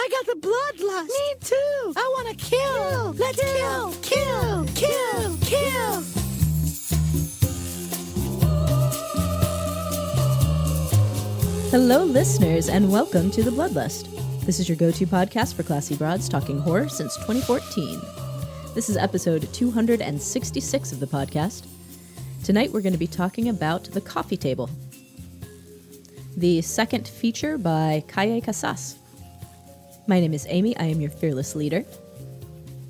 I got the bloodlust. Me too. I want to kill. Let's kill. Hello, listeners, and welcome to The Bloodlust. This is your go-to podcast for classy broads talking horror since 2014. This is episode 266 of the podcast. Tonight we're going to be talking about The Coffee Table, the second feature by Caye Casas. My name is Amy. I am your fearless leader,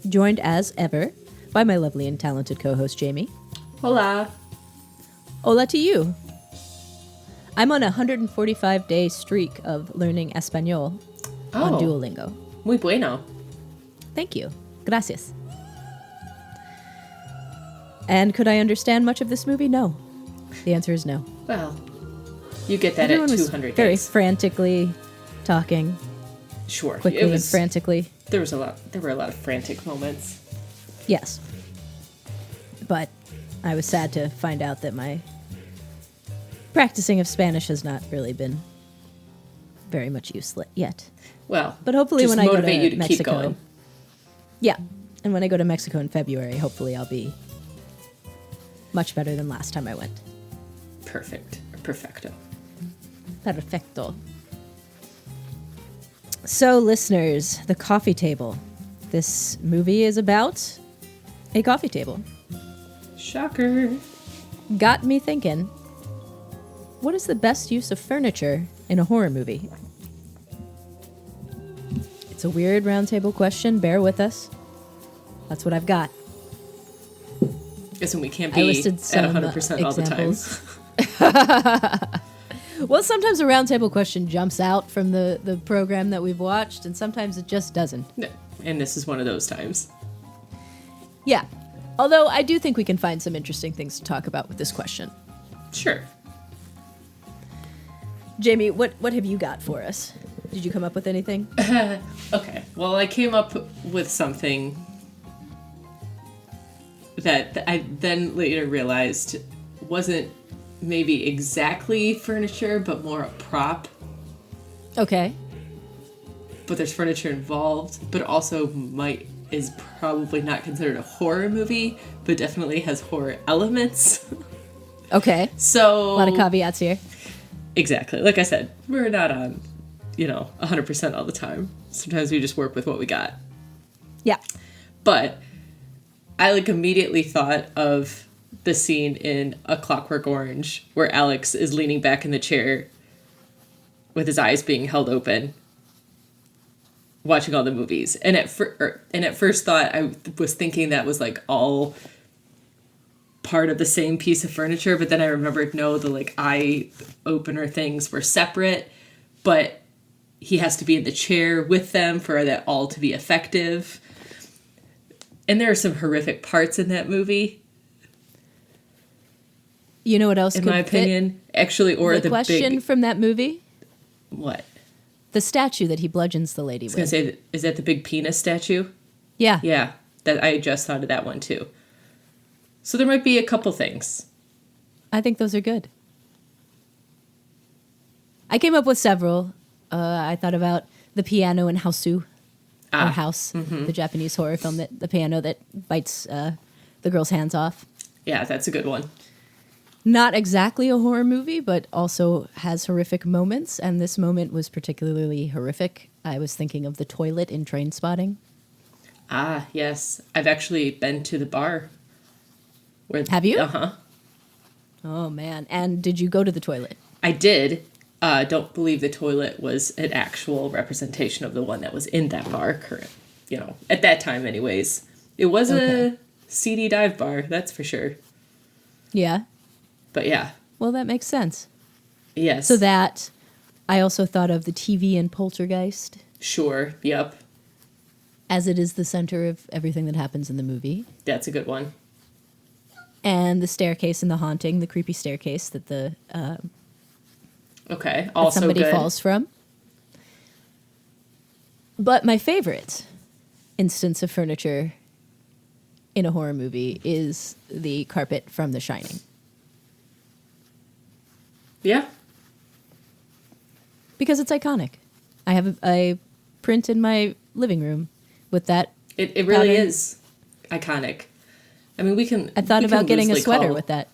joined as ever by my lovely and talented co-host Jamie. Hola. Hola to you. I'm on a 145-day streak of learning Espanol on Duolingo. Muy bueno. Thank you. Gracias. And could I understand much of this movie? No. The answer is no. Well, you get that Everyone at was 200 very days. frantically talking. Sure. Quickly and frantically. There were a lot of frantic moments. Yes. But I was sad to find out that my practicing of Spanish has not really been very much useful yet. Well, but hopefully just when I go motivate you to to keep Mexico, going. Yeah, and when I go to Mexico in February, hopefully I'll be much better than last time I went. Perfect. Perfecto. Perfecto. So, listeners, The Coffee Table. This movie is about a coffee table. Shocker. Got me thinking, what is the best use of furniture in a horror movie? It's a weird roundtable question. Bear with us. That's what I've got. Guessing we can't I be listed at some 100% all the time. examples. Well, sometimes a roundtable question jumps out from the program that we've watched, and sometimes it just doesn't. No, and this is one of those times. Yeah. Although I do think we can find some interesting things to talk about with this question. Sure. Jamie, what have you got for us? Did you come up with anything? Okay. Well, I came up with something that I then later realized wasn't maybe exactly furniture, but more a prop. Okay. But there's furniture involved, but also is probably not considered a horror movie, but definitely has horror elements. Okay. So A lot of caveats here. Exactly. Like I said, we're not on, 100% all the time. Sometimes we just work with what we got. Yeah. But I immediately thought of the scene in A Clockwork Orange where Alex is leaning back in the chair with his eyes being held open, watching all the movies. And at first thought, I was thinking that was all part of the same piece of furniture, but then I remembered no, the eye opener things were separate, but he has to be in the chair with them for that all to be effective. And there are some horrific parts in that movie. You know what else in could my opinion? Actually, or the question from that movie? What? The statue that he bludgeons the lady with. I was going to say, is that the big penis statue? Yeah. Yeah, that I just thought of that one too. So there might be a couple things. I think those are good. I came up with several. I thought about the piano in House, the Japanese horror film, that the piano that bites the girl's hands off. Yeah, that's a good one. Not exactly a horror movie, but also has horrific moments, and this moment was particularly horrific. I was thinking of the toilet in Trainspotting. Ah, yes. I've actually been to the bar. Have you? Uh-huh. Oh, man. And did you go to the toilet? I did. Don't believe the toilet was an actual representation of the one that was in that bar, at that time anyways. It was a seedy dive bar, that's for sure. Yeah. But yeah. Well, that makes sense. Yes. So that, I also thought of the TV in Poltergeist. Sure, yep. As it is the center of everything that happens in the movie. That's a good one. And the staircase in The Haunting, the creepy staircase that okay, also somebody good. falls from. But my favorite instance of furniture in a horror movie is the carpet from The Shining. Yeah. Because it's iconic. I have a print in my living room with that. It really pattern. is iconic. I mean, we can. I thought we can about getting a loosely sweater call with that.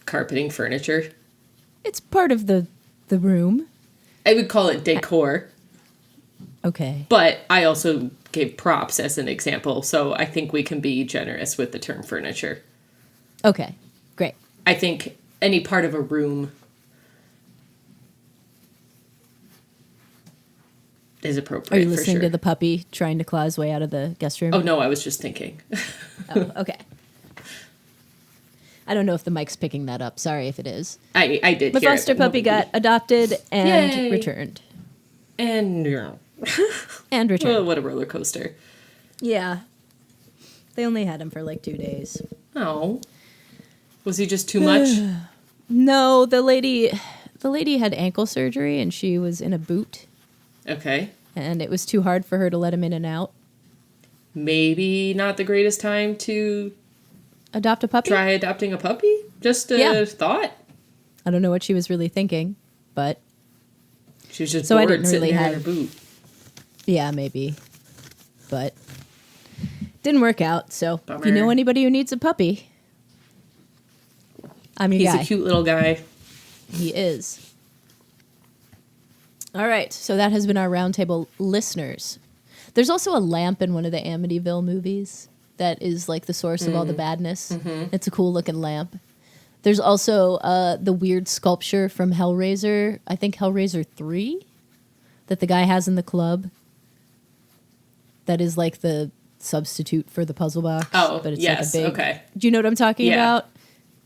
carpeting furniture. It's part of the room. I would call it decor, Okay. but I also gave props as an example, so I think we can be generous with the term furniture. Okay. Great. I think any part of a room is appropriate. Are you listening for sure. to the puppy trying to claw his way out of the guest room? Oh no, I was just thinking. Oh, okay. I don't know if the mic's picking that up. Sorry if it is. I did. The hear foster it, but puppy nobody- got adopted and Yay. returned. and And returned. oh, what a roller coaster. Yeah. They only had him for like 2 days. Oh, was he just too much? No, the lady had ankle surgery and she was in a boot Okay, and it was too hard for her to let him in and out. maybe not the greatest time to Adopt a puppy? try adopting a puppy. Just a Yeah. thought. I don't know what she was really thinking, but She was just So I bored didn't sitting really there in have- her boot. yeah, maybe. But didn't work out. So if you Bummer. know anybody who needs a puppy, I'm your He's guy. a cute little guy. He is. All right, so that has been our roundtable listeners. There's also a lamp in one of the Amityville movies that is like the source of all the badness. It's a cool looking lamp. There's also the weird sculpture from Hellraiser, I think Hellraiser 3, that the guy has in the club. That is like the substitute for the puzzle box. Oh, but it's yes, like a big. okay. Do you know what I'm talking Yeah. about?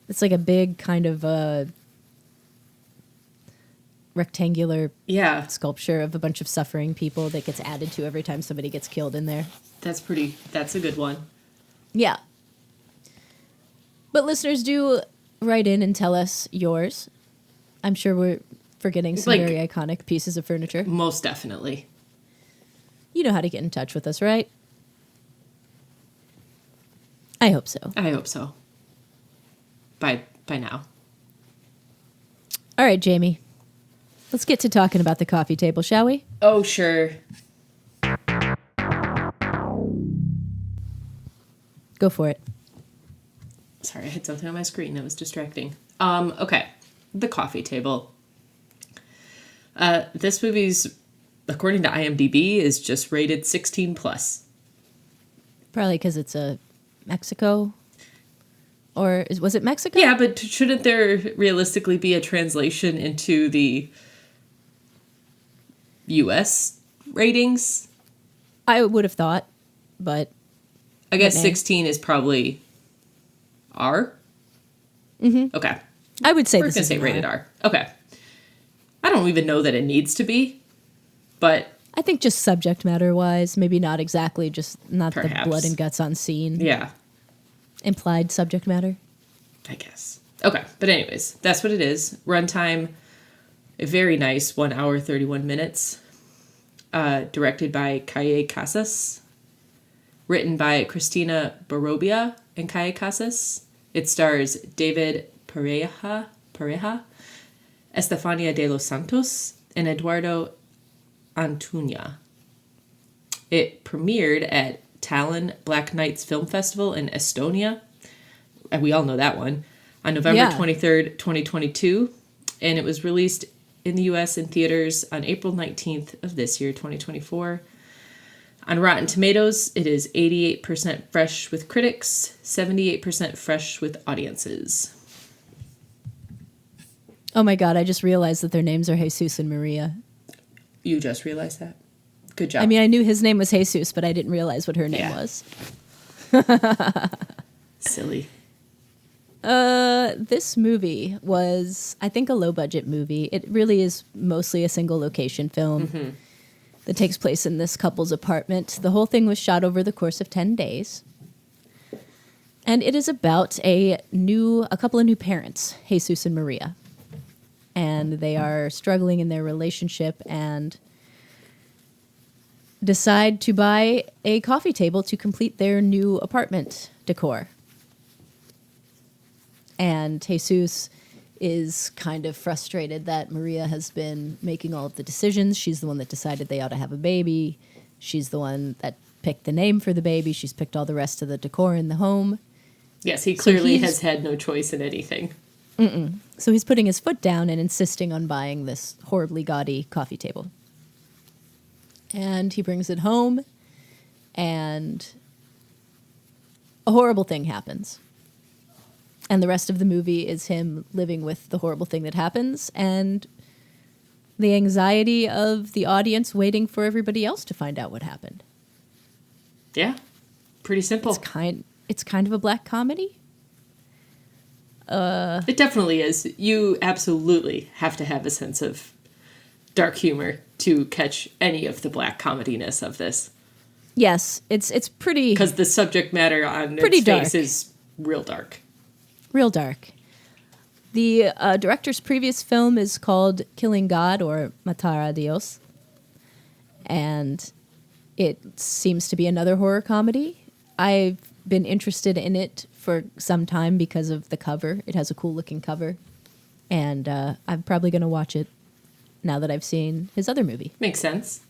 It's like a big kind of rectangular Yeah, sculpture of a bunch of suffering people that gets added to every time somebody gets killed in there. that's a good one. Yeah. But listeners, do write in and tell us yours. I'm sure we're forgetting some Like- very iconic pieces of furniture. Most definitely. You know how to get in touch with us, right? I hope so. I hope so. By now. All right, Jamie. Let's get to talking about the coffee table, shall we? Oh, sure. Go for it. Sorry, I had something on my screen that was distracting. Okay. The coffee table. This movie's, according to IMDb, is just rated 16 plus. Probably because it's a Mexico. Or was it Mexico? Yeah, but shouldn't there realistically be a translation into the US ratings? I would have thought, but I guess Okay. 16 is probably R. Mm-hmm. Okay. I would say We're this going to is say an rated R. R. Okay. I don't even know that it needs to be, but I think just subject matter wise, maybe not exactly, just not Perhaps. the blood and guts on scene. yeah, Implied subject matter. I guess. Okay. But anyways, that's what it is. Runtime, a very nice 1 hour, 31 minutes. Directed by Caye Casas. Written by Cristina Borobia and Caye Casas. It stars David Pareja, Estefania de los Santos, and Eduardo Antuna. It premiered at Tallinn Black Nights Film Festival in Estonia. And we all know that one. On November Yeah. 23rd, 2022. And it was released in the US in theaters on April 19th of this year, 2024. On Rotten Tomatoes, it is 88% fresh with critics, 78% fresh with audiences. Oh my God, I just realized that their names are Jesus and Maria. You just realized that? Good job. I mean, I knew his name was Jesus, but I didn't realize what her name Yeah. was. Silly. This movie was, I think, a low budget movie. It really is mostly a single location film that takes place in this couple's apartment. The whole thing was shot over the course of 10 days. And it is about a couple of new parents, Jesus and Maria. And they are struggling in their relationship and decide to buy a coffee table to complete their new apartment decor. And Jesus is kind of frustrated that Maria has been making all of the decisions. She's the one that decided they ought to have a baby. She's the one that picked the name for the baby. She's picked all the rest of the decor in the home. Yes, he clearly has had no choice in anything. So he's putting his foot down and insisting on buying this horribly gaudy coffee table. And he brings it home, and a horrible thing happens. And the rest of the movie is him living with the horrible thing that happens and the anxiety of the audience waiting for everybody else to find out what happened. Yeah, pretty simple. It's kind of a black comedy. It definitely is. You absolutely have to have a sense of dark humor to catch any of the black comediness of this. Yes, it's pretty... Because the subject matter on pretty its dark. face is real dark. Real dark. The director's previous film is called Killing God, or Matar a Dios. And it seems to be another horror comedy. I've been interested in it for some time because of the cover. It has a cool looking cover. And I'm probably going to watch it now that I've seen his other movie. Makes sense.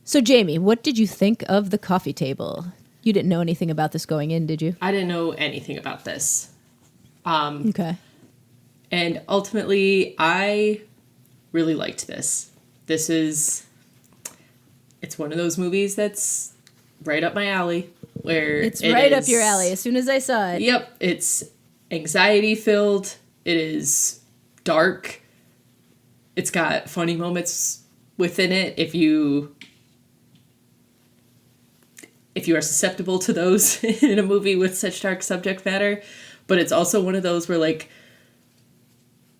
So, Jamie, what did you think of The Coffee Table? You didn't know anything about this going in, did you? I didn't know anything about this. Okay. And ultimately, I really liked this. It's one of those movies that's right up my alley. It's right up your alley as soon as I saw it. Yep. It's anxiety filled. It is dark. It's got funny moments within it if you are susceptible to those in a movie with such dark subject matter. But it's also one of those where, like,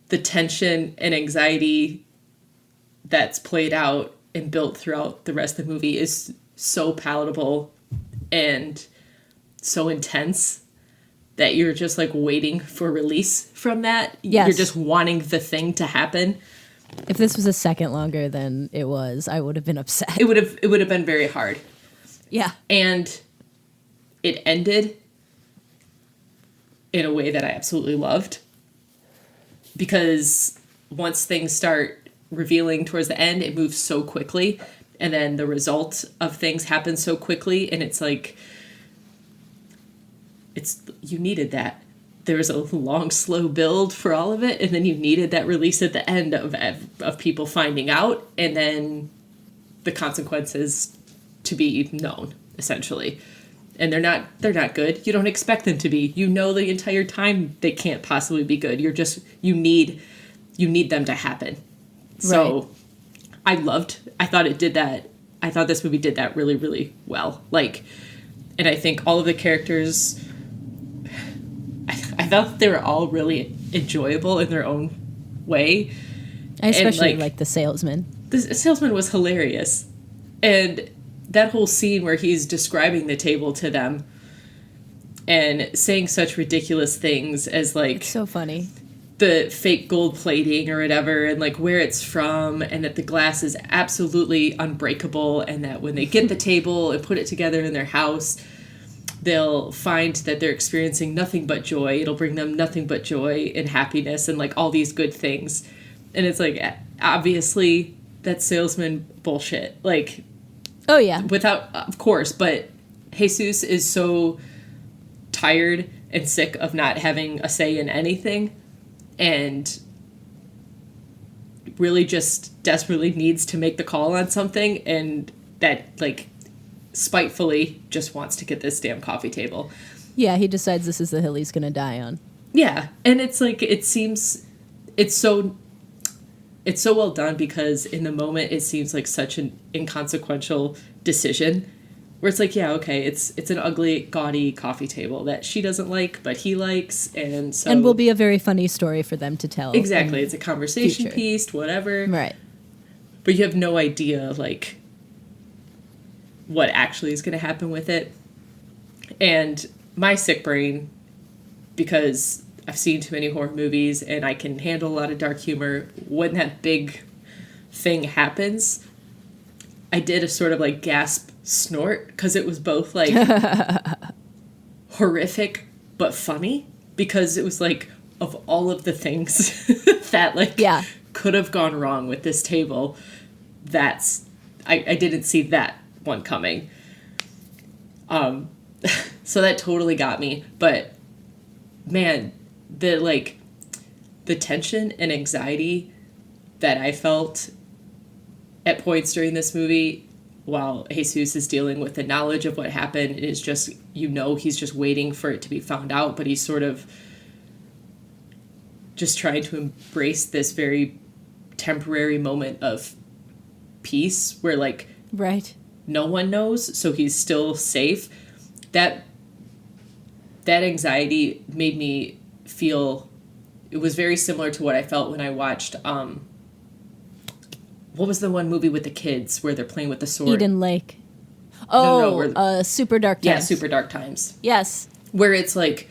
the tension and anxiety that's played out and built throughout the rest of the movie is so palatable and so intense that you're just, like, waiting for release from that. Yes. You're just wanting the thing to happen. If this was a second longer than it was, I would have been upset. It would have been very hard. Yeah. And it ended in a way that I absolutely loved. Because once things start revealing towards the end, it moves so quickly. And then the result of things happens so quickly. And it's like, you needed that. There was a long, slow build for all of it. And then you needed that release at the end of people finding out. And then the consequences to be known, essentially. And they're not good. You don't expect them to be. You know the entire time they can't possibly be good. You need them to happen. So right. I thought it did that. I thought this movie did that really, really well. Like, and I think all of the characters, I thought they were all really enjoyable in their own way. I especially like the salesman. The salesman was hilarious. And that whole scene where he's describing the table to them and saying such ridiculous things as, like, it's so funny, the fake gold plating or whatever, and, like, where it's from, and that the glass is absolutely unbreakable, and that when they get the table and put it together in their house, they'll find that they're experiencing nothing but joy. It'll bring them nothing but joy and happiness and, like, all these good things. And it's like, obviously that's salesman bullshit. Like, oh yeah, of course, but Jesus is so tired and sick of not having a say in anything, and really just desperately needs to make the call on something, and that, like, spitefully just wants to get this damn coffee table. Yeah, he decides this is the hill he's gonna die on. Yeah, and it's like, it's so well done, because in the moment it seems like such an inconsequential decision, where it's like, yeah, okay, it's an ugly, gaudy coffee table that she doesn't like, but he likes, and will be a very funny story for them to tell. Exactly, it's a conversation piece, whatever. Right. But you have no idea, like, what actually is going to happen with it. And my sick brain, because I've seen too many horror movies and I can handle a lot of dark humor, when that big thing happens, I did a sort of, like, gasp snort, because it was both, like, horrific but funny, because it was like, of all of the things that, like, could have gone wrong with this table, that's I didn't see that one coming. So that totally got me. But man, the tension and anxiety that I felt at points during this movie while Jesus is dealing with the knowledge of what happened is just, he's just waiting for it to be found out, but he's sort of just trying to embrace this very temporary moment of peace where right, no one knows, so he's still safe. That anxiety made me feel, it was very similar to what I felt when I watched what was the one movie with the kids where they're playing with the sword? Eden Lake. Oh, No, Super Dark Times. Yeah, Super Dark Times. Yes. Where it's like,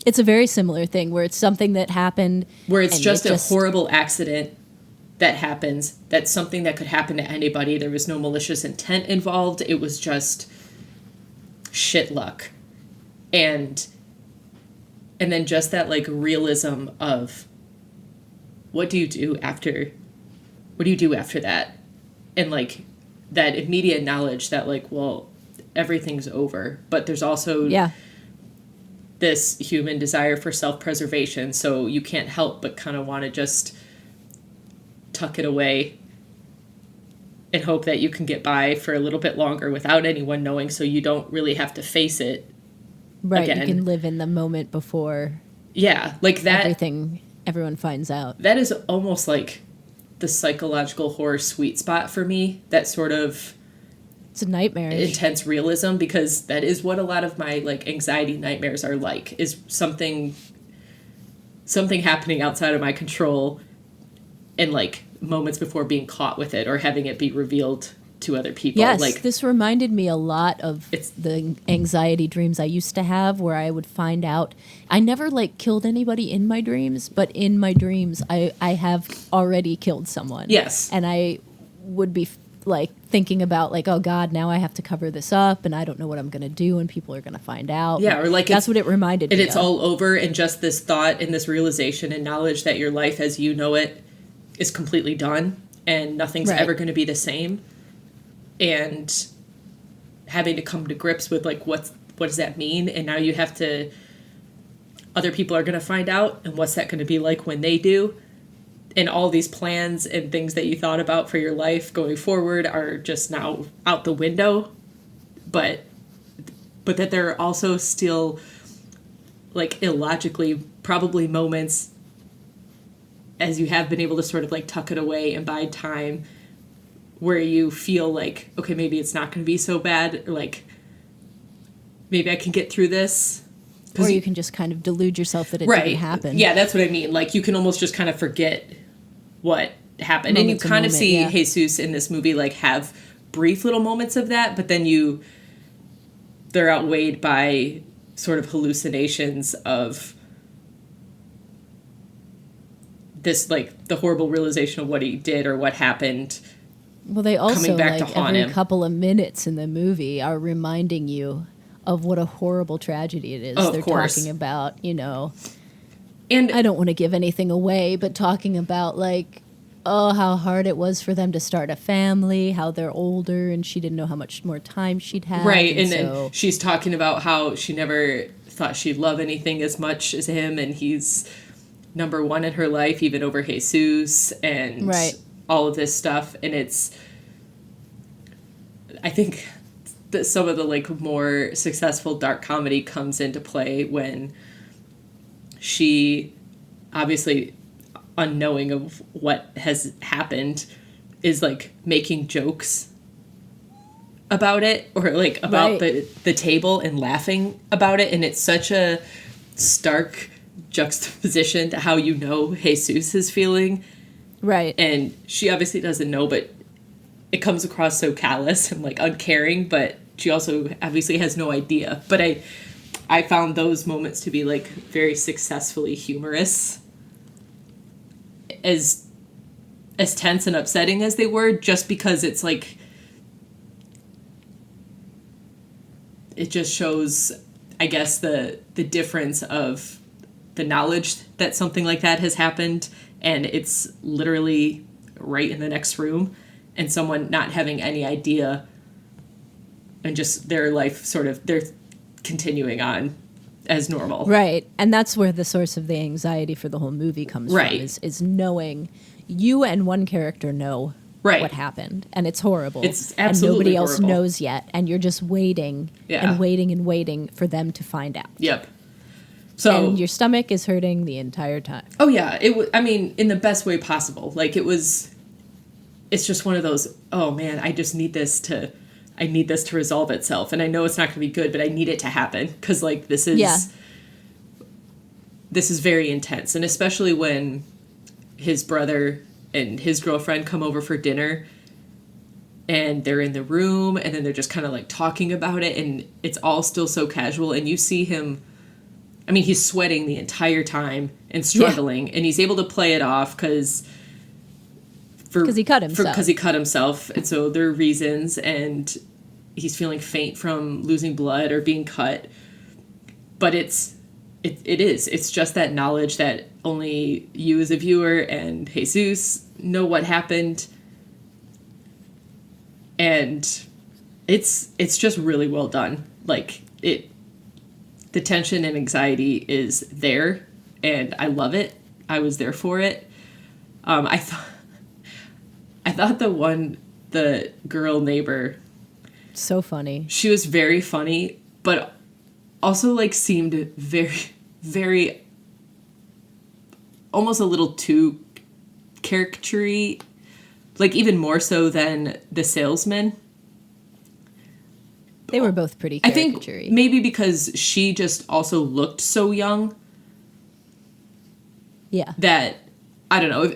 it's a very similar thing where it's something that happened. Where it's just a horrible accident that happens. That's something that could happen to anybody. There was no malicious intent involved. It was just shit luck. And then just that realism of what do you do after that? And that immediate knowledge that well, everything's over. But there's also this human desire for self-preservation, so you can't help but kind of want to just tuck it away and hope that you can get by for a little bit longer without anyone knowing, so you don't really have to face it again. You can live in the moment before that everyone finds out. That is almost like the psychological horror sweet spot for me, that sort of it's a nightmare, intense realism, because that is what a lot of my anxiety nightmares are like, is something happening outside of my control and moments before being caught with it or having it be revealed to other people. Yes, this reminded me a lot of the anxiety dreams I used to have, where I would find out I never killed anybody in my dreams, but in my dreams I have already killed someone. Yes. And I would be thinking about oh God, now I have to cover this up and I don't know what I'm going to do and people are going to find out. Yeah, or that's what it reminded me of. And it's all over, and just this thought and this realization and knowledge that your life as you know it is completely done and nothing's ever going to be the same. And having to come to grips with what does that mean? And now you have to, other people are going to find out, and what's that going to be like when they do? And all these plans and things that you thought about for your life going forward are just now out the window. But that there are also still illogically probably moments as you have been able to sort of like tuck it away and bide time, where you feel like, okay, maybe it's not going to be so bad, or like, maybe I can get through this. Or you can just kind of delude yourself that it didn't happen. Yeah, that's what I mean. Like, you can almost just kind of forget what happened. And you kind of see Jesus in this movie, like, have brief little moments of that, but then they're outweighed by sort of hallucinations of this, like, the horrible realization of what he did or what happened. Well, they also, back like, to haunt every him. couple of minutes in the movie are reminding you of what a horrible tragedy it is. Oh, they're of course. talking about, you know, and I don't want to give anything away, but talking about, like, oh, how hard it was for them to start a family, how they're older, and she didn't know how much more time she'd have. Right, and then she's talking about how she never thought she'd love anything as much as him, and he's number one in her life, even over Jesus, and all of this stuff. And I think that some of the, like, more successful dark comedy comes into play when she, obviously unknowing of what has happened, is, like, making jokes about it, or, like, about the table, and laughing about it. And it's such a stark juxtaposition to how you know Jesus is feeling. Right. And she obviously doesn't know, but it comes across so callous and, like, uncaring, but she also obviously has no idea. But I found those moments to be, like, very successfully humorous. As tense and upsetting as they were, just because it's, like, it just shows, I guess, the difference of the knowledge that something like that has happened, and it's literally right in the next room, and someone not having any idea and just their life they're continuing on as normal. Right. And that's where the source of the anxiety for the whole movie comes from, is knowing you and one character know what happened, and it's horrible. It's absolutely and nobody else horrible. knows yet, and you're just waiting and waiting and waiting for them to find out. Yep. So and your stomach is hurting the entire time. Oh yeah, I mean, in the best way possible. Like it's just one of those, oh man, I need this to resolve itself, and I know it's not going to be good, but I need it to happen because like this is very intense, and especially when his brother and his girlfriend come over for dinner and they're in the room and then they're just kind of like talking about it, and it's all still so casual, and you see him, I mean, he's sweating the entire time and struggling, and he's able to play it off because he cut himself. And so there are reasons, and he's feeling faint from losing blood or being cut. But it's just that knowledge that only you as a viewer and Jesus know what happened. And it's just really well done. Like the tension and anxiety is there, and I love it. I was there for it. I thought the girl neighbor, so funny. She was very funny, but also like seemed very, very, almost a little too caricature-y, like even more so than the salesman. They were both pretty caricature-y. I think maybe because she just also looked so young. Yeah. That, I don't know,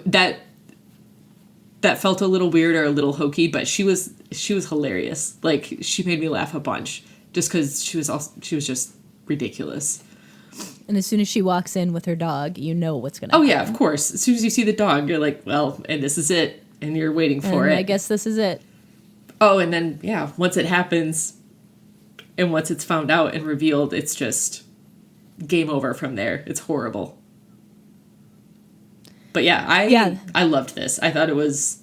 that felt a little weird or a little hokey, but she was hilarious. Like, she made me laugh a bunch just because she was just ridiculous. And as soon as she walks in with her dog, you know what's going to happen. happen. Oh yeah, of course. As soon as you see the dog, you're like, well, and this is it, and you're waiting for it. I guess this is it. Oh, and then once it happens, and once it's found out and revealed, it's just game over from there. It's horrible. But I loved this. I thought it was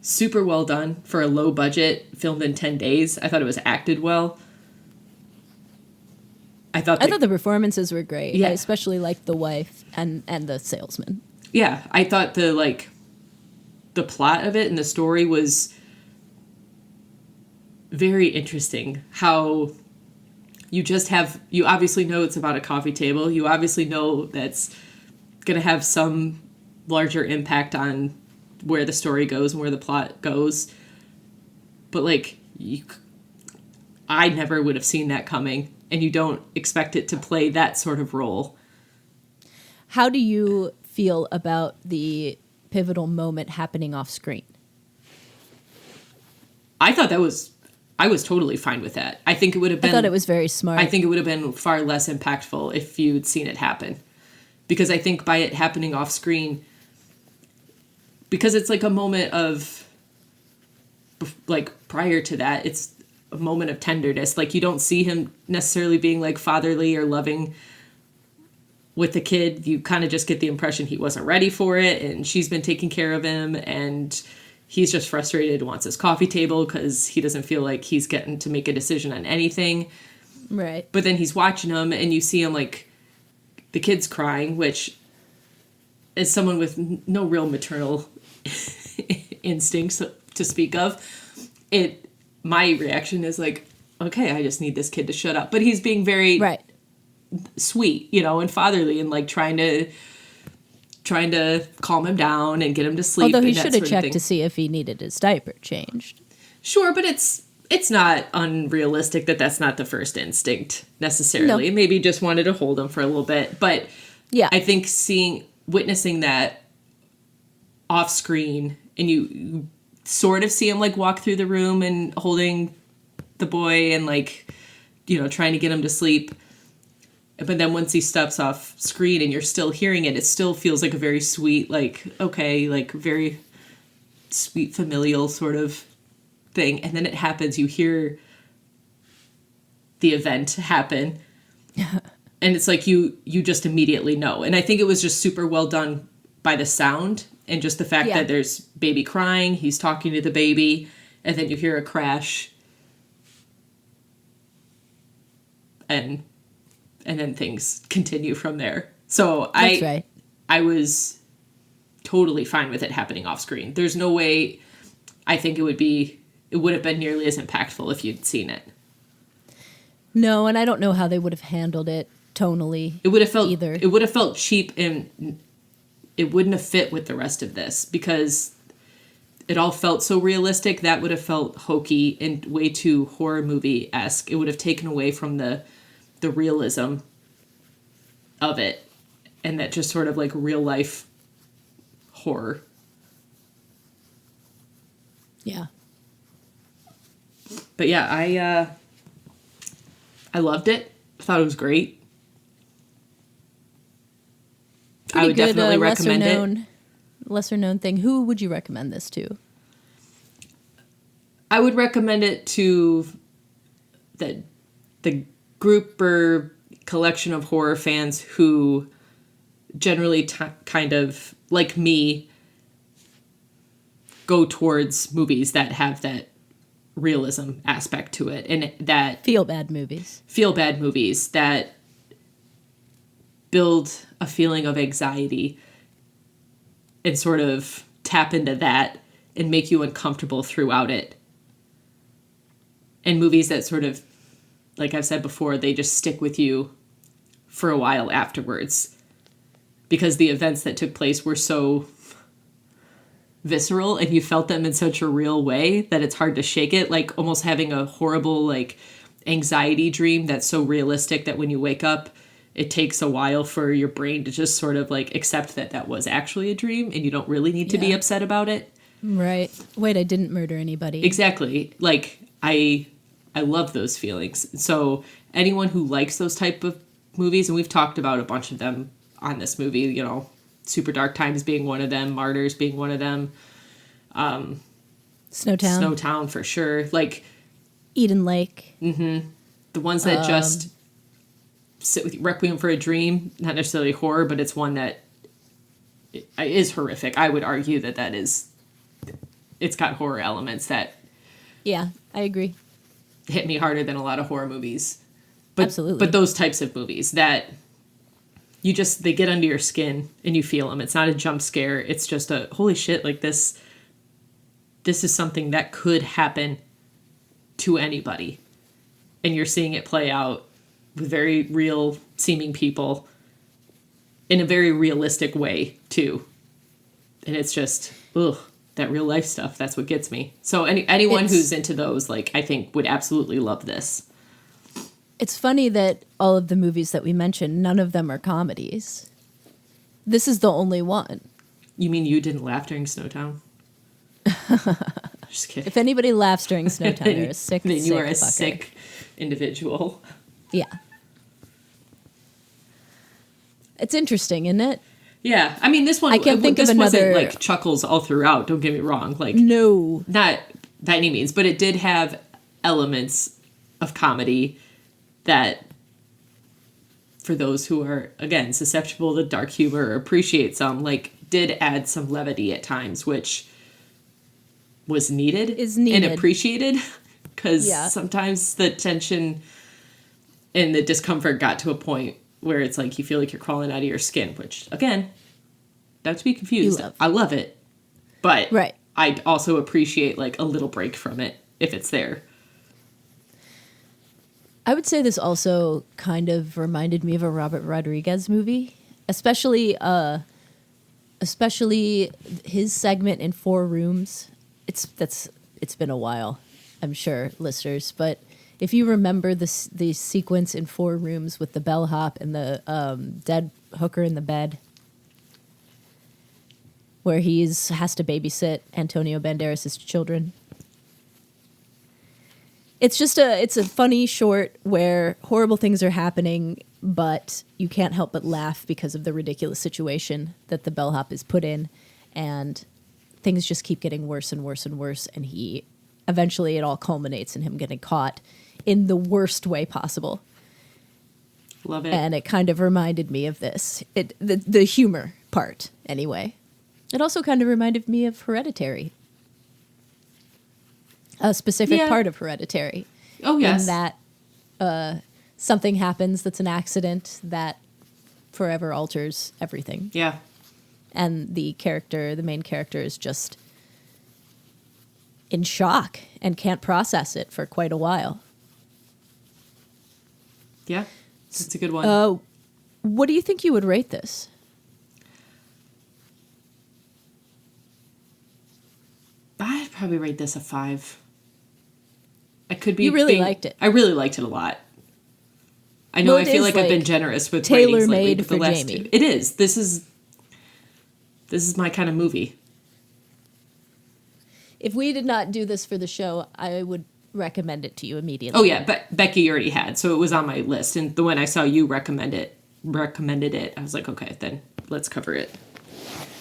super well done for a low budget, filmed in 10 days. I thought it was acted well. I thought the performances were great. Yeah. I especially liked the wife and the salesman. Yeah, I thought the plot of it and the story was very interesting. How you obviously know it's about a coffee table. You obviously know that's going to have some larger impact on where the story goes and where the plot goes. But I never would have seen that coming, and you don't expect it to play that sort of role. How do you feel about the pivotal moment happening off screen? I was totally fine with that. I think it would have been... I thought it was very smart. I think it would have been far less impactful if you'd seen it happen. Because I think by it happening off screen, because it's like a moment of, like, prior to that, it's a moment of tenderness. Like, you don't see him necessarily being, like, fatherly or loving with the kid. You kind of just get the impression he wasn't ready for it, and she's been taking care of him, and he's just frustrated, wants his coffee table because he doesn't feel like he's getting to make a decision on anything. Right. But then he's watching him, and you see him, like, the kid's crying, which, as someone with no real maternal instincts to speak of, my reaction is like, okay, I just need this kid to shut up. But he's being very sweet, and fatherly, and like trying to calm him down and get him to sleep. Although he should have checked to see if he needed his diaper changed. Sure, but it's not unrealistic that's not the first instinct necessarily. No. Maybe just wanted to hold him for a little bit. But yeah, I think witnessing that off screen, and you sort of see him like walk through the room and holding the boy and like, trying to get him to sleep. But then once he steps off screen and you're still hearing it, it still feels like a very sweet, like, okay, like very sweet familial sort of thing. And then it happens, you hear the event happen. And it's like you just immediately know. And I think it was just super well done by the sound And just the fact that there's baby crying, he's talking to the baby, and then you hear a crash. And then things continue from there. So I was totally fine with it happening off screen. There's no way I think it would have been nearly as impactful if you'd seen it. No, and I don't know how they would have handled it tonally. It would have felt either. It would have felt cheap, and it wouldn't have fit with the rest of this because it all felt so realistic. That would have felt hokey and way too horror movie-esque. It would have taken away from the realism of it, and that just sort of like real life horror. Yeah. But yeah, I loved it. I thought it was great. Pretty I would good, definitely recommend it. Lesser known thing. Who would you recommend this to? I would recommend it to the group or collection of horror fans who generally kind of, like me, go towards movies that have that realism aspect to it, and that feel bad movies that build a feeling of anxiety and sort of tap into that and make you uncomfortable throughout it. And movies that sort of, like I've said before, they just stick with you for a while afterwards because the events that took place were so visceral and you felt them in such a real way that it's hard to shake it. Like almost having a horrible, like, anxiety dream that's so realistic that when you wake up, it takes a while for your brain to just sort of like accept that that was actually a dream and you don't really need to be upset about it. Right. Wait, I didn't murder anybody. Exactly. Like, I love those feelings. So anyone who likes those type of movies, and we've talked about a bunch of them on this movie, you know, Super Dark Times being one of them, Martyrs being one of them, Snowtown for sure, like Eden Lake. Mm-hmm. The ones that just sit with you. Requiem for a Dream, not necessarily horror, but it's one that is horrific. I would argue that it's got horror elements that I agree, hit me harder than a lot of horror movies. But, absolutely. But those types of movies that they get under your skin and you feel them. It's not a jump scare. It's just a, holy shit, like this is something that could happen to anybody. And you're seeing it play out with very real seeming people in a very realistic way too. And it's just, that real life stuff. That's what gets me. So anyone who's into those, like, I think would absolutely love this. It's funny that all of the movies that we mentioned, none of them are comedies. This is the only one. You mean you didn't laugh during Snowtown? Just kidding. If anybody laughs during Snowtown, you're a sick, then you are a fucker. sick individual. Yeah. It's interesting, isn't it? Yeah. I mean, this one, I can't think of another... wasn't like chuckles all throughout. Don't get me wrong. Like, no. Not by any means, but it did have elements of comedy that, for those who are, again, susceptible to dark humor or appreciate some, like, did add some levity at times, which was needed. And appreciated. Because sometimes the tension and the discomfort got to a point where it's like you feel like you're crawling out of your skin, which, again, not to be confused, I love it. But I'd also appreciate, like, a little break from it if it's there. I would say this also kind of reminded me of a Robert Rodriguez movie, especially his segment in Four Rooms. It's been a while, I'm sure, listeners, but if you remember the sequence in Four Rooms with the bellhop and the dead hooker in the bed, where he has to babysit Antonio Banderas' children. It's a funny short where horrible things are happening, but you can't help but laugh because of the ridiculous situation that the bellhop is put in, and things just keep getting worse and worse and worse, and eventually it all culminates in him getting caught in the worst way possible. Love it. And it kind of reminded me of this. The humor part, anyway. It also kind of reminded me of Hereditary. A specific part of Hereditary. Oh, yes. In that something happens that's an accident that forever alters everything. Yeah. And the main character is just in shock and can't process it for quite a while. Yeah, it's a good one. What do you think you would rate this? I'd probably rate this a 5. I could be. You really liked it. I really liked it a lot. I know. I feel like I've been generous with ratings lately with the last Jamie. two. It is. This is my kind of movie. If we did not do this for the show, I would recommend it to you immediately. Oh yeah, but Becky already had, so it was on my list. And the when I saw you recommended it, I was like, okay, then let's cover it.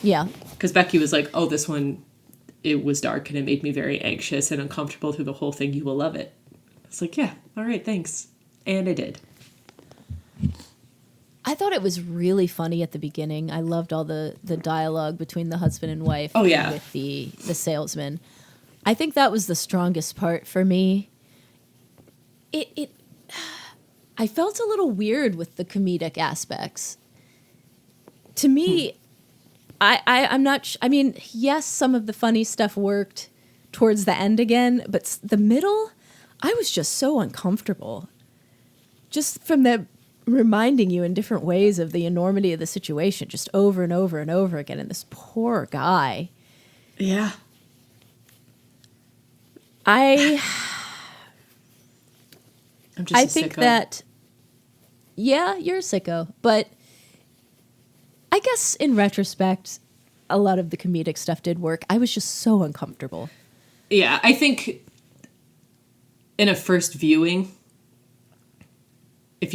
Yeah. Because Becky was like, oh, this one, it was dark and it made me very anxious and uncomfortable through the whole thing. You will love it. I was like, yeah, all right, thanks. And I did. I thought it was really funny at the beginning. I loved all the dialogue between the husband and wife. Oh, yeah. With the salesman. I think that was the strongest part for me. I felt a little weird with the comedic aspects. To me, I'm not... I mean, yes, some of the funny stuff worked towards the end again, but the middle, I was just so uncomfortable. Just from the... reminding you in different ways of the enormity of the situation just over and over and over again. And this poor guy. Yeah. I think sicko. that, yeah, you're a sicko. But I guess in retrospect, a lot of the comedic stuff did work. I was just so uncomfortable. Yeah, I think in a first viewing, if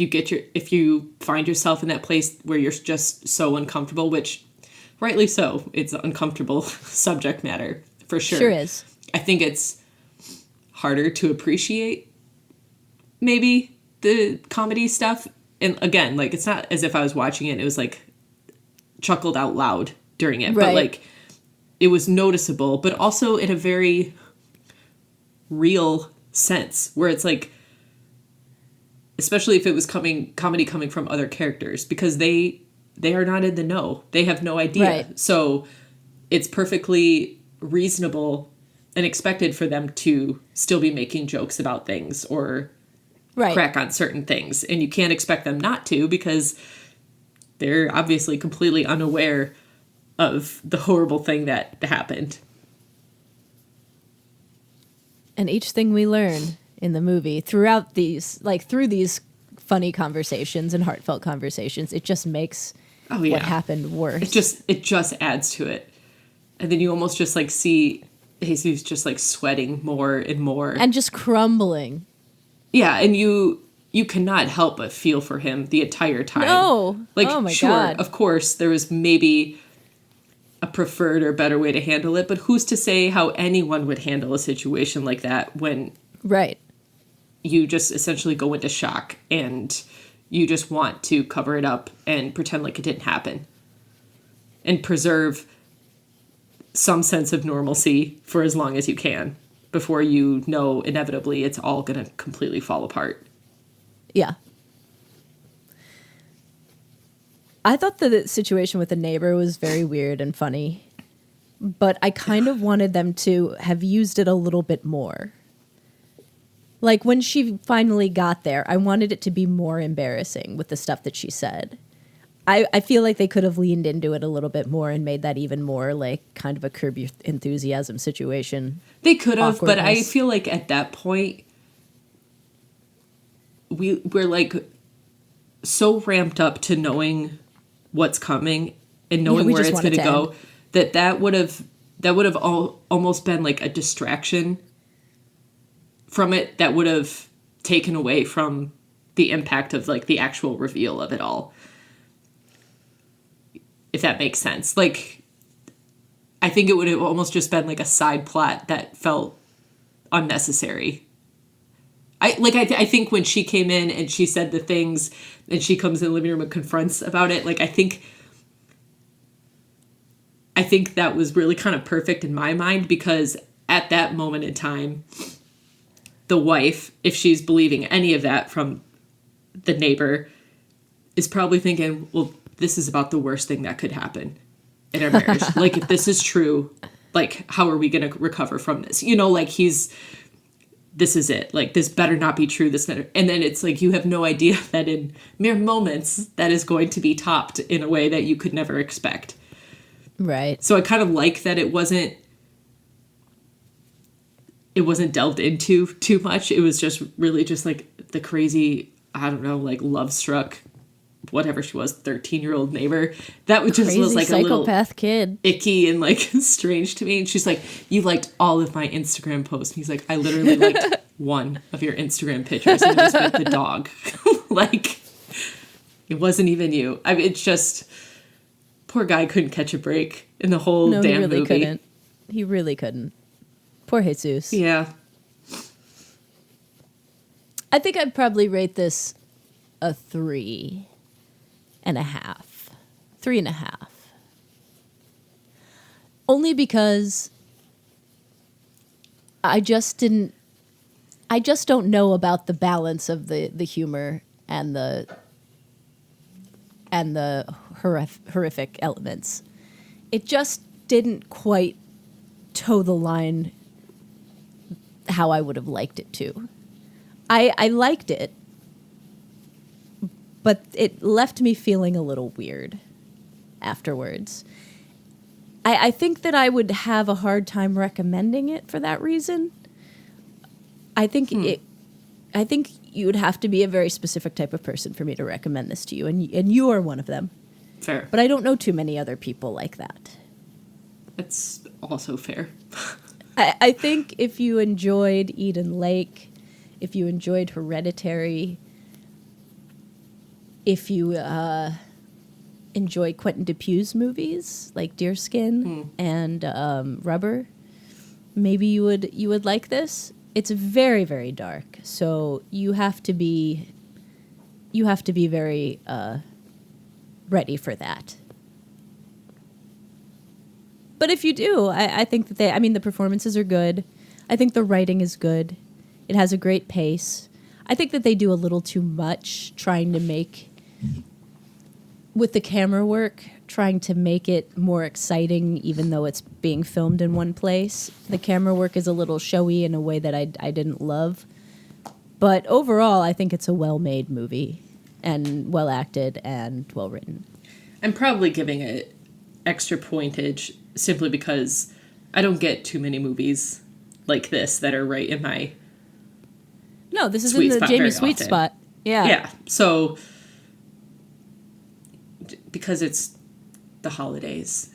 you find yourself in that place where you're just so uncomfortable, which rightly so, it's uncomfortable subject matter for sure. Sure is. I think it's harder to appreciate maybe the comedy stuff. And again, like, it's not as if I was watching it and it was like chuckled out loud during it, right. But like it was noticeable, but also in a very real sense where it's like, especially if it was comedy coming from other characters, because they are not in the know. They have no idea. Right. So it's perfectly reasonable and expected for them to still be making jokes about things or crack on certain things. And you can't expect them not to, because they're obviously completely unaware of the horrible thing that happened. And each thing we learn in the movie through these funny conversations and heartfelt conversations, it just makes what happened worse. It just adds to it. And then you almost just like see Jesus just like sweating more and more. And just crumbling. Yeah, and you cannot help but feel for him the entire time. No. Like, oh my sure, God. Of course, there was maybe a preferred or better way to handle it, but who's to say how anyone would handle a situation like that when right. you just essentially go into shock and you just want to cover it up and pretend like it didn't happen and preserve some sense of normalcy for as long as you can before you know inevitably it's all going to completely fall apart. Yeah. I thought the situation with the neighbor was very weird and funny, but I kind of wanted them to have used it a little bit more. Like, when she finally got there, I wanted it to be more embarrassing with the stuff that she said. I feel like they could have leaned into it a little bit more and made that even more, like, kind of a Curb Your Enthusiasm situation. They could have, but I feel like at that point, we're, like, so ramped up to knowing what's coming and knowing where it's going to go that would have almost been, like, a distraction from it that would have taken away from the impact of, like, the actual reveal of it all. If that makes sense. Like, I think it would have almost just been like a side plot that felt unnecessary. I think when she came in and she said the things and she comes in the living room and confronts about it, like, I think I think that was really kind of perfect in my mind, because at that moment in time, the wife, if she's believing any of that from the neighbor, is probably thinking, well, this is about the worst thing that could happen in our marriage. Like, if this is true, like, how are we going to recover from this? You know, like, this is it. Like, this better not be true. And then it's like, you have no idea that in mere moments, that is going to be topped in a way that you could never expect. Right. So I kind of like that it wasn't delved into too much. It was just really just like the crazy, I don't know, like love struck, whatever she was, 13-year-old neighbor. That was just crazy was like a little psychopath kid, icky and like strange to me. And she's like, you liked all of my Instagram posts. And he's like, I literally liked one of your Instagram pictures, and it was with the dog. Like, it wasn't even you. I mean, it's just, poor guy couldn't catch a break in the whole damn he really movie. couldn't. He really couldn't. Poor Jesus. Yeah. I think I'd probably rate this a 3.5. 3.5. Only because I just don't know about the balance of the humor and the horrific elements. It just didn't quite toe the line how I would have liked it to. I liked it, but it left me feeling a little weird afterwards. I think that I would have a hard time recommending it for that reason. I think you would have to be a very specific type of person for me to recommend this to you, and you are one of them. Fair. But I don't know too many other people like that. That's also fair. I think if you enjoyed Eden Lake, if you enjoyed Hereditary, if you enjoy Quentin Dupieux's movies like Deerskin and Rubber, maybe you would like this. It's very, very dark, so you have to be very ready for that. But if you do, I think that the performances are good. I think the writing is good. It has a great pace. I think that they do a little too much trying to make, with the camera work, trying to make it more exciting, even though it's being filmed in one place. The camera work is a little showy in a way that I didn't love. But overall, I think it's a well-made movie and well-acted and well-written. I'm probably giving it extra pointage simply because I don't get too many movies like this that are right in my No, this is in the Jamie sweet spot. Yeah. Yeah. So, because it's the holidays,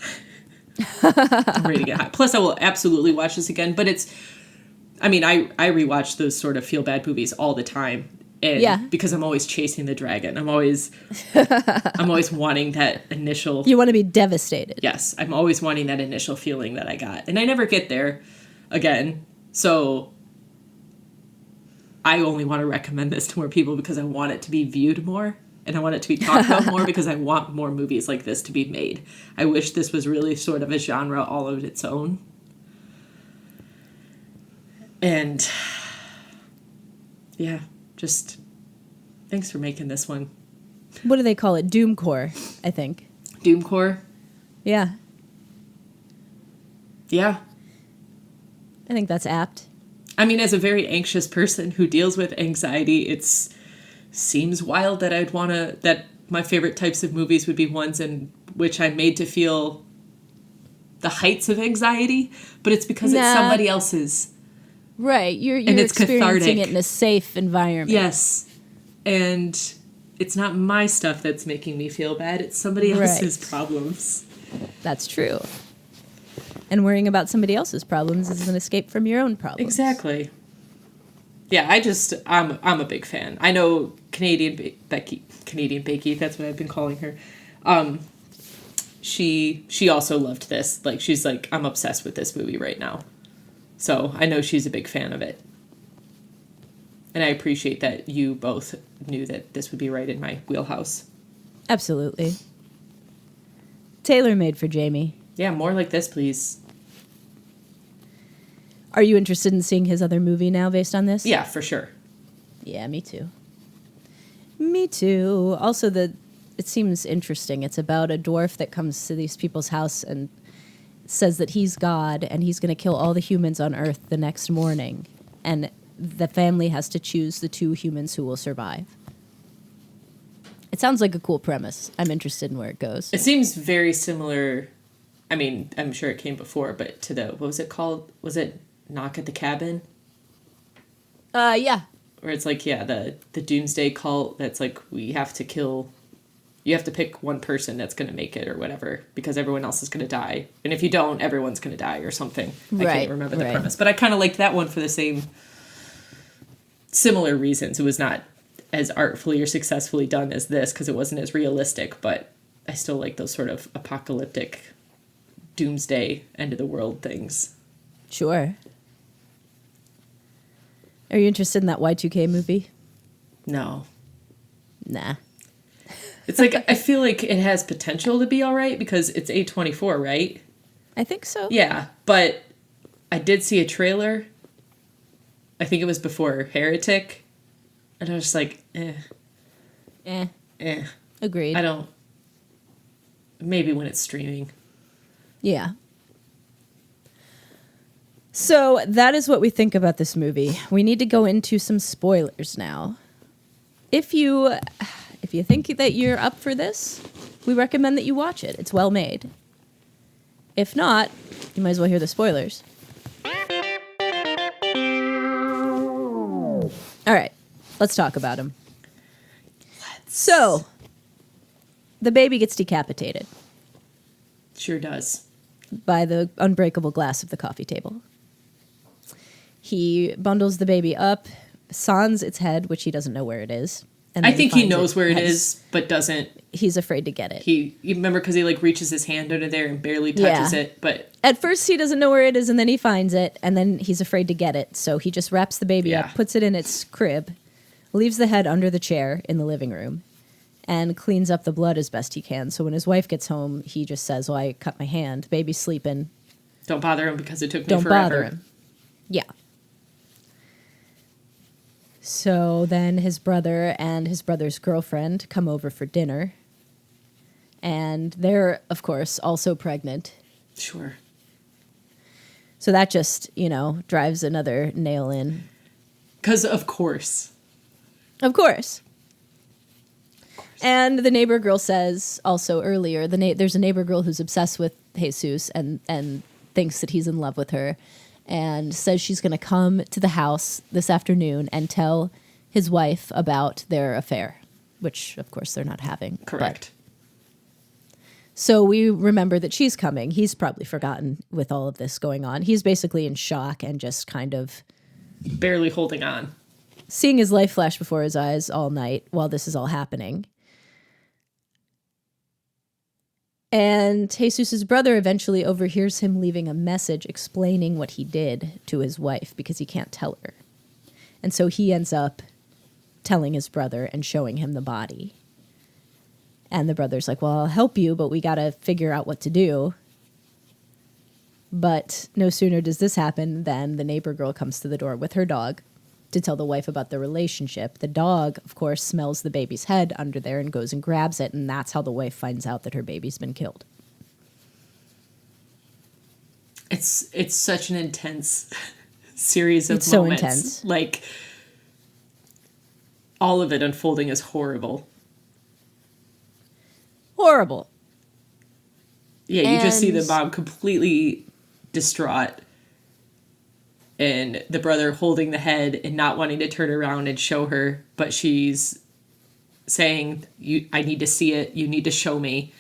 I'm ready to get high. Plus, I will absolutely watch this again. But I rewatch those sort of feel-bad movies all the time. And because I'm always chasing the dragon. I'm always wanting that initial... You want to be devastated. Yes. I'm always wanting that initial feeling that I got. And I never get there again. So I only want to recommend this to more people because I want it to be viewed more. And I want it to be talked about more because I want more movies like this to be made. I wish this was really sort of a genre all of its own. And yeah, just thanks for making this one. What do they call it? Doomcore, I think. Doomcore? Yeah. Yeah. I think that's apt. I mean, as a very anxious person who deals with anxiety, it seems wild that that my favorite types of movies would be ones in which I'm made to feel the heights of anxiety, but it's because it's somebody else's. Right, you're it's experiencing cathartic. It in a safe environment. Yes, and it's not my stuff that's making me feel bad, it's somebody else's problems. That's true. And worrying about somebody else's problems is an escape from your own problems. Exactly. Yeah, I'm a big fan. I know Canadian Bakey, that's what I've been calling her. She also loved this. Like, she's like, I'm obsessed with this movie right now. So I know she's a big fan of it. And I appreciate that you both knew that this would be right in my wheelhouse. Absolutely. Tailor-made for Jamie. Yeah, more like this, please. Are you interested in seeing his other movie now based on this? Yeah, for sure. Yeah, me too. Me too. Also, it seems interesting. It's about a dwarf that comes to these people's house and says that he's God and he's going to kill all the humans on Earth the next morning. And the family has to choose the 2 humans who will survive. It sounds like a cool premise. I'm interested in where it goes. It seems very similar. I mean, I'm sure it came before, but to the, what was it called? Was it Knock at the Cabin? Yeah. Where it's like, yeah, the doomsday cult that's like, you have to pick one person that's going to make it or whatever, because everyone else is going to die. And if you don't, everyone's going to die or something. I can't remember the premise. But I kind of liked that one for the similar reasons. It was not as artfully or successfully done as this because it wasn't as realistic, but I still like those sort of apocalyptic doomsday end of the world things. Sure. Are you interested in that Y2K movie? No. Nah. It's like, I feel like it has potential to be all right because it's A24, right? I think so. Yeah, but I did see a trailer. I think it was before Heretic. And I was just like, eh. Agreed. I don't... Maybe when it's streaming. Yeah. So that is what we think about this movie. We need to go into some spoilers now. If you think that you're up for this, we recommend that you watch it. It's well made. If not, you might as well hear the spoilers. All right, let's talk about him. So, the baby gets decapitated Sure does. by the unbreakable glass of the coffee table. He bundles the baby up, sans its head, which he doesn't know where it is. And I then think he finds knows where it is, but doesn't. He's afraid to get it. You remember because he like reaches his hand under there and barely touches it, but At first he doesn't know where it is, and then he finds it, and then he's afraid to get it. So he just wraps the baby up, puts it in its crib, leaves the head under the chair in the living room, and cleans up the blood as best he can. So when his wife gets home, he just says, well, I cut my hand. Baby's sleeping. don't bother him because it took me Don't forever. bother him. Yeah. So then his brother and his brother's girlfriend come over for dinner. And they're, of course, also pregnant. Sure. So that just, drives another nail in. Because of course. Of course. And the neighbor girl says also earlier, there's a neighbor girl who's obsessed with Jesus and thinks that he's in love with her, and says she's going to come to the house this afternoon and tell his wife about their affair, which, of course, they're not having. Correct. So we remember that she's coming. He's probably forgotten with all of this going on. He's basically in shock and just kind of barely holding on. Seeing his life flash before his eyes all night while this is all happening. And Jesus' brother eventually overhears him leaving a message explaining what he did to his wife because he can't tell her. And so he ends up telling his brother and showing him the body. And the brother's like, well, I'll help you, but we got to figure out what to do. But no sooner does this happen than the neighbor girl comes to the door with her dog to tell the wife about the relationship. The dog, of course, smells the baby's head under there and goes and grabs it, and that's how the wife finds out that her baby's been killed. It's such an intense series of it's moments. So intense. Like, all of it unfolding is horrible. Horrible. Yeah, you just see the mom completely distraught and the brother holding the head and not wanting to turn around and show her, but she's saying, I need to see it, you need to show me.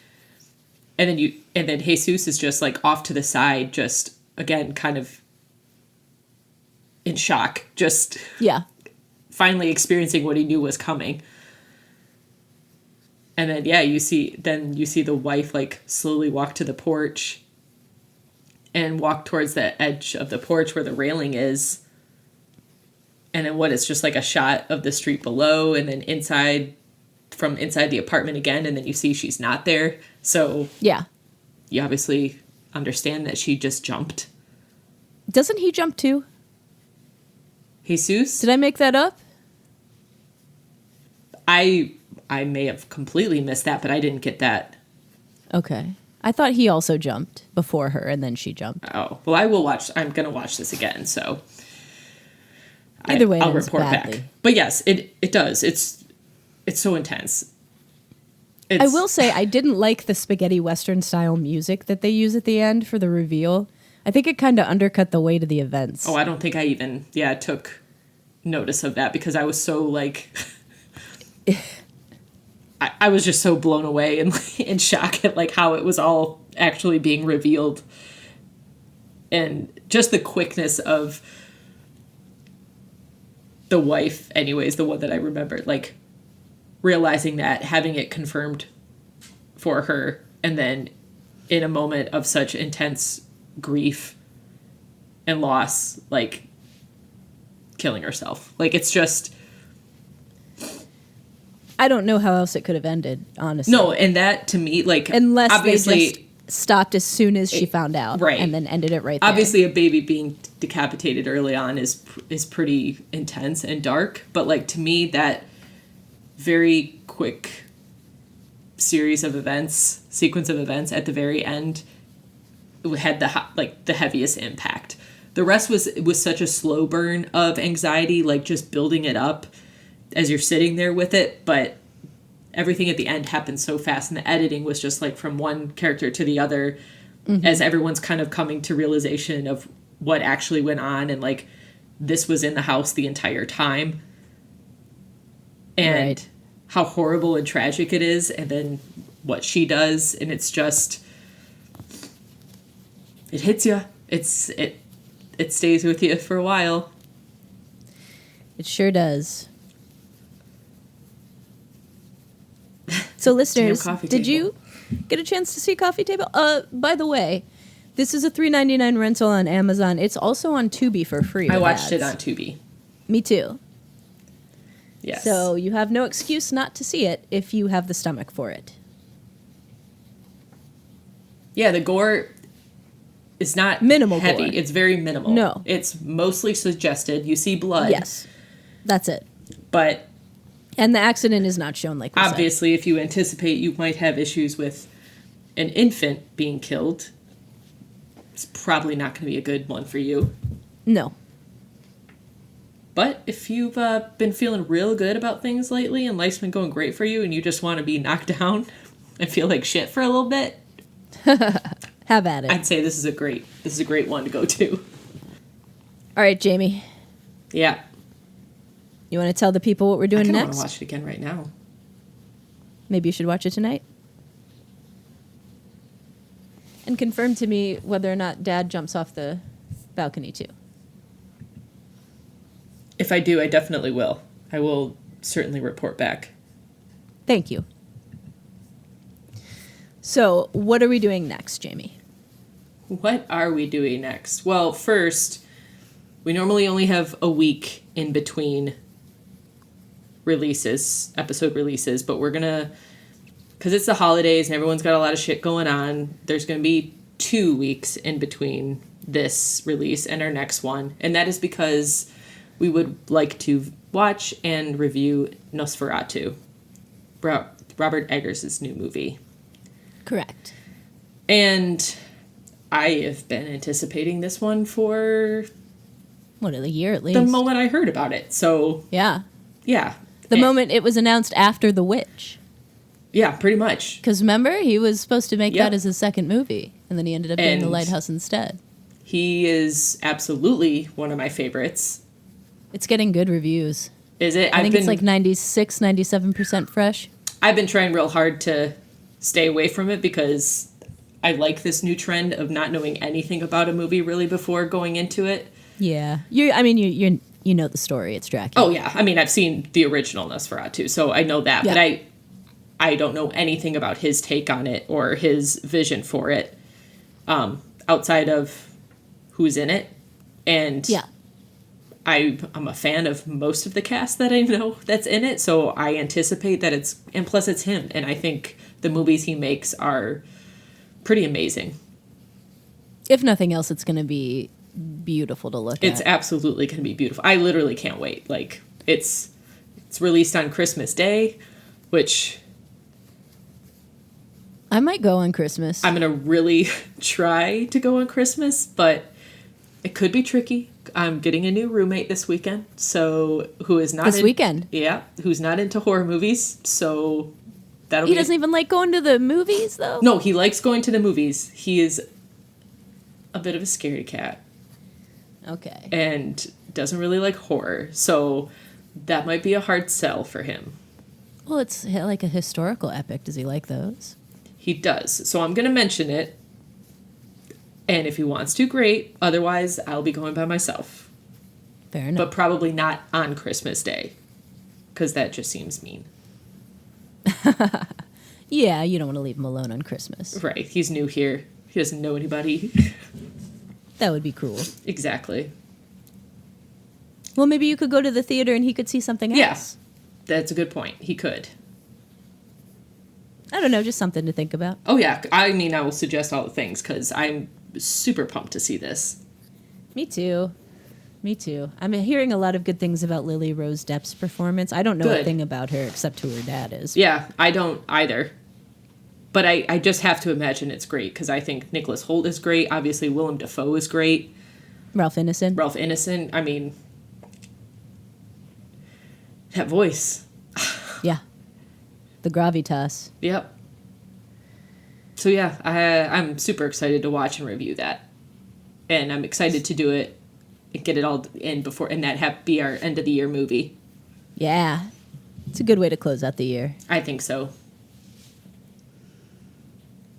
And then Jesus is just like off to the side, just again kind of in shock, just finally experiencing what he knew was coming. And then you see the wife like slowly walk to the porch and walk towards the edge of the porch where the railing is. And then it's just like a shot of the street below, and then from inside the apartment again, and then you see she's not there. So you obviously understand that she just jumped. Doesn't he jump too? Jesus? Did I make that up? I may have completely missed that, but I didn't get that. Okay. I thought he also jumped before her and then she jumped. Oh, well, I'm going to watch this again, so Either way, I'll report back. But yes, it does. It's so intense. I will say I didn't like the spaghetti western style music that they use at the end for the reveal. I think it kind of undercut the weight of the events. Oh, I don't think I even took notice of that because I was so like I was just so blown away and in shock at like how it was all actually being revealed. And just the quickness of the wife, anyways, the one that I remember, like realizing that, having it confirmed for her, and then in a moment of such intense grief and loss, like killing herself. Like, it's just, I don't know how else it could have ended, honestly. no, and that to me, like, unless obviously they just stopped as soon as she found out, right, and then ended it right there. Obviously, a baby being decapitated early on is pretty intense and dark, but like to me, that very quick sequence of events at the very end had the heaviest impact. The rest was such a slow burn of anxiety, like just building it up as you're sitting there with it, but everything at the end happened so fast, and the editing was just like from one character to the other, as everyone's kind of coming to realization of what actually went on, and like this was in the house the entire time, and right, how horrible and tragic it is, and then what she does, and it's just, it hits you. It stays with you for a while. It sure does. So listeners, did you get a chance to see Coffee Table? By the way, this is a $3.99 rental on Amazon. It's also on Tubi for free. I watched it on Tubi. Me too. Yes. So you have no excuse not to see it if you have the stomach for it. Yeah, the gore is not minimal heavy. Gore. It's very minimal. No. It's mostly suggested. You see blood. Yes. That's it. But and the accident is not shown, like we obviously, if you anticipate you might have issues with an infant being killed, it's probably not going to be a good one for you. No. But if you've been feeling real good about things lately and life's been going great for you and you just want to be knocked down and feel like shit for a little bit, have at it. I'd say this is a great one to go to. All right, Jamie. Yeah. You want to tell the people what we're doing next? I want to watch it again right now. Maybe you should watch it tonight. And confirm to me whether or not Dad jumps off the balcony too. If I do, I definitely will. I will certainly report back. Thank you. So, what are we doing next, Jamie? What are we doing next? Well, first, we normally only have a week in between episode releases, but we're gonna, because it's the holidays and everyone's got a lot of shit going on, there's gonna be 2 weeks in between this release and our next one, and that is because we would like to watch and review Nosferatu, Robert Eggers' new movie. Correct. And I have been anticipating this one for a year at least. the moment I heard about it. So yeah. The And moment it was announced after The Witch. Yeah, pretty much. Because remember, he was supposed to make that as his second movie, and then he ended up doing The Lighthouse instead. He is absolutely one of my favorites. It's getting good reviews. Is it? I think it's like 96, 97% fresh. I've been trying real hard to stay away from it because I like this new trend of not knowing anything about a movie really before going into it. Yeah. You know the story. It's Dracula. Oh, yeah. I mean, I've seen the original Nosferatu, so I know that. Yeah. But I don't know anything about his take on it or his vision for it outside of who's in it. And yeah. I'm a fan of most of the cast that I know that's in it, so I anticipate that and plus it's him, and I think the movies he makes are pretty amazing. If nothing else, it's going to be beautiful to look It's at. absolutely going to be beautiful. I literally can't wait. Like, it's released on Christmas Day, which I might go on Christmas. I'm going to really try to go on Christmas, but it could be tricky. I'm getting a new roommate this weekend, so who's not into horror movies, so he doesn't even like going to the movies, though? No, he likes going to the movies. He is a bit of a scaredy cat. Okay. And doesn't really like horror, so that might be a hard sell for him. Well, it's like a historical epic. Does he like those? He does. So I'm going to mention it. And if he wants to, great. Otherwise, I'll be going by myself. Fair enough. But probably not on Christmas Day. Because that just seems mean. Yeah, you don't want to leave him alone on Christmas. Right. He's new here. He doesn't know anybody. That would be cruel. Exactly. Well, maybe you could go to the theater and he could see something else. Yeah. That's a good point. He could. I don't know, just something to think about. Oh, yeah. I mean, I will suggest all the things because I'm super pumped to see this. Me too. I'm hearing a lot of good things about Lily Rose Depp's performance. I don't know a thing about her except who her dad is. Yeah, I don't either. But I just have to imagine it's great because I think Nicholas Hoult is great. Obviously, Willem Dafoe is great. Ralph Ineson. I mean, that voice. Yeah. The gravitas. Yep. So yeah, I'm super excited to watch and review that. And I'm excited to do it and get it all in before, and that be our end of the year movie. Yeah. It's a good way to close out the year. I think so.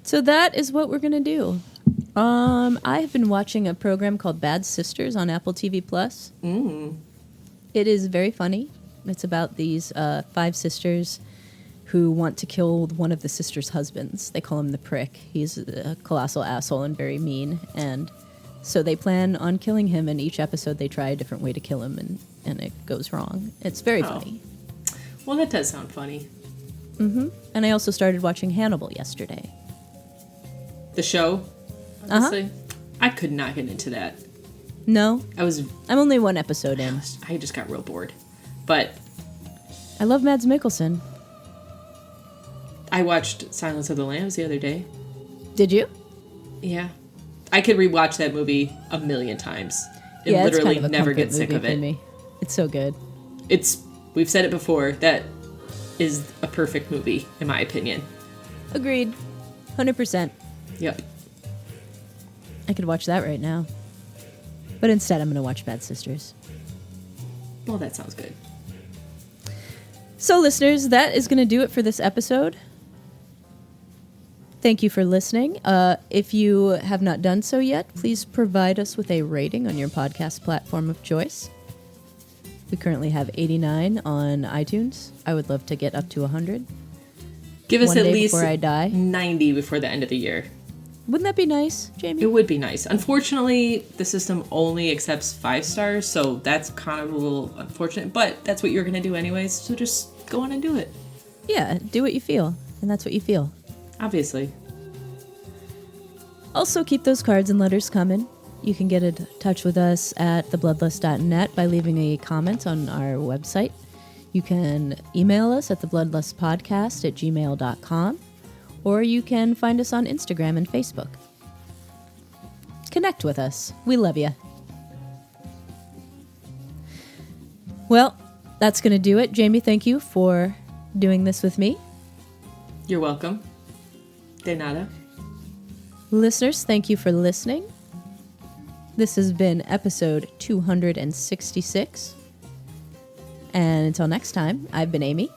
So that is what we're going to do. I have been watching a program called Bad Sisters on Apple TV+. It is very funny. It's about these 5 sisters who want to kill one of the sisters' husbands. They call him the Prick. He's a colossal asshole and very mean. And so they plan on killing him, and each episode they try a different way to kill him, and it goes wrong. It's very funny. Well, that does sound funny. Mm-hmm. And I also started watching Hannibal yesterday. The show? Honestly, I could not get into that. No? I'm only 1 episode in. I just got real bored. But I love Mads Mikkelsen. I watched Silence of the Lambs the other day. Did you? Yeah. I could rewatch that movie 1,000,000 times and yeah, literally it's kind of a never get sick of for it. Me. It's so good. We've said it before, that is a perfect movie, in my opinion. Agreed. 100%. Yep. I could watch that right now. But instead, I'm going to watch Bad Sisters. Well, that sounds good. So, listeners, that is going to do it for this episode. Thank you for listening. If you have not done so yet, please provide us with a rating on your podcast platform of choice. We currently have 89 on iTunes. I would love to get up to 100. Give us at least before I die. 90 before the end of the year. Wouldn't that be nice, Jamie? It would be nice. Unfortunately, the system only accepts 5 stars, so that's kind of a little unfortunate, but that's what you're going to do anyways, so just go on and do it. Yeah, do what you feel, and that's what you feel. Obviously. Also, keep those cards and letters coming. You can get in touch with us at thebloodlust.net by leaving a comment on our website. You can email us at thebloodlustpodcast@gmail.com, or you can find us on Instagram and Facebook. Connect with us. We love you. Well, that's going to do it. Jamie, thank you for doing this with me. You're welcome. De nada. Listeners, thank you for listening. This has been episode 266. And until next time, I've been Amy.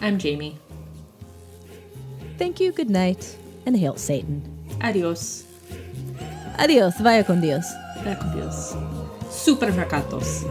I'm Jamie. Thank you, good night, and hail Satan. Adios. Adios, vaya con Dios. Vaya con Dios. Super fracatos.